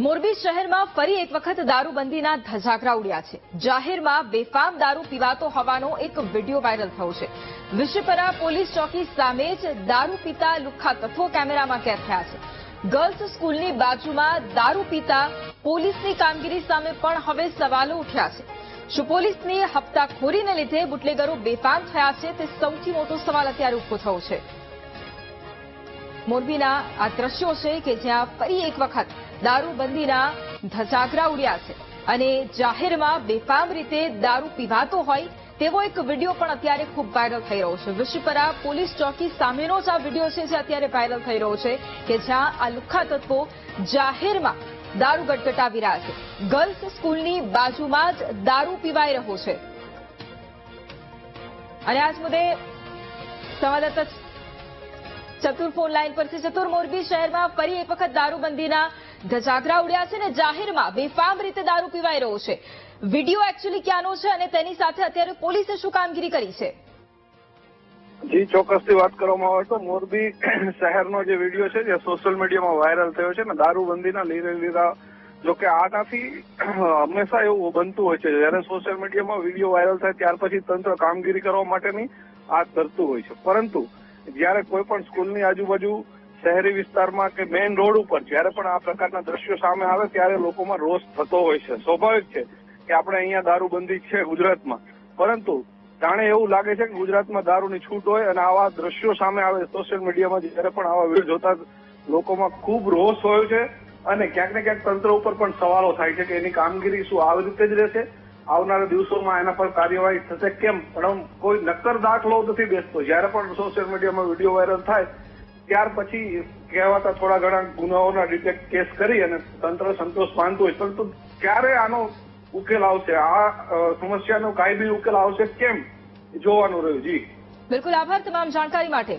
મોરબી શહેરમાં ફરી એક વખત દારૂબંધીના ધજાગરા ઉડ્યા છે। જાહેરમાં બેફામ દારૂ પીવાતો હોવાનો એક વિડીયો વાયરલ થયો છે। વિશેપરા પોલીસ ચોકી સામે જ દારૂ પીતા લુખ્ખા તત્વો કેમેરામાં કેદ થયા છે। ગર્લ્સ સ્કૂલની બાજુમાં દારૂ પીતા પોલીસની કામગીરી સામે પણ હવે સવાલો ઉઠ્યા છે। શું પોલીસની હપ્તાખોરીને લીધે બુટલેગરો બેફામ થયા છે તે સૌથી મોટો સવાલ અત્યારે ઉભો થયો છે। મોરબીના આ દ્રશ્યો છે કે જ્યાં ફરી એક વખત દારૂબંધીના ધજાગરા ઉડ્યા છે અને જાહેરમાં બેફામ રીતે દારૂ પીવાતો હોય તેવો એક વિડીયો પણ અત્યારે ખૂબ વાયરલ થઈ રહ્યો છે। વિશેપરા પોલીસ ચોકી સામેનો જ આ વિડીયો છે જે અત્યારે વાયરલ થઈ રહ્યો છે કે જ્યાં આ લુખ્ખા તત્વો જાહેરમાં દારૂ ગટગટાવી રહ્યા છે। ગર્લ્સ સ્કૂલની બાજુમાં જ દારૂ પીવાઈ રહ્યો છે અને આજ મુદ્દે સંવાદદાતા ચતુર ફોન લાઈન પર છે। ચતુર, મોરબી શહેરમાં ફરી એક વખત દારૂબંધીના ધજાગરા ઉડ્યા છે અને જાહેરમાં બેફામ રીતે દારૂ પીવાઈ રહ્યો છે। વિડીયો એકચ્યુઅલી ક્યાંનો છે અને તેની સાથે અત્યારે પોલીસે શું કામગીરી કરી છે? જી, ચોક્કસથી વાત કરવામાં આવે તો મોરબી શહેરનો જે વિડીયો છે જે સોશિયલ મીડિયામાં વાયરલ થયો છે ને દારૂબંધીના લીધા જોકે આનાથી હંમેશા એવું બનતું હોય છે જયારે સોશિયલ મીડિયામાં વિડીયો વાયરલ થાય ત્યાર પછી તંત્ર કામગીરી કરવા માટેની આ કરતું હોય છે। પરંતુ જયારે કોઈ પણ સ્કૂલની આજુબાજુ શહેરી વિસ્તારમાં કે મેઇન રોડ ઉપર જયારે પણ આ પ્રકારના દ્રશ્યો સામે આવે ત્યારે લોકોમાં રોષ થતો હોય છે। સ્વાભાવિક છે કે આપણે અહીંયા દારૂબંધી છે ગુજરાતમાં, પરંતુ જાણે એવું લાગે છે કે ગુજરાતમાં દારૂની છૂટ હોય અને આવા દ્રશ્યો સામે આવે સોશિયલ મીડિયામાં જયારે પણ આવા વિડીયો જોતા લોકોમાં ખૂબ રોષ હોય છે અને ક્યાંક ને ક્યાંક તંત્ર ઉપર પણ સવાલો થાય છે કે એની કામગીરી શું આવી રીતે જ રહેશે, આવનારા દિવસોમાં એના પર કાર્યવાહી થશે કેમ? પણ કોઈ નક્કર દાખલો નથી બેસતો। જયારે પણ સોશિયલ મીડિયામાં વિડીયો વાયરલ થાય ત્યાર પછી કહેવાતા થોડા ઘણા ગુનાઓના ડિટેક્ટ કેસ કરી અને તંત્ર સંતોષ માનતું હોય, પરંતુ ક્યારે આનો ઉકેલ આવશે, આ સમસ્યાનો કાયમી ઉકેલ આવશે કેમ જોવાનું રહ્યું। જી બિલકુલ, આભાર તમામ જાણકારી માટે।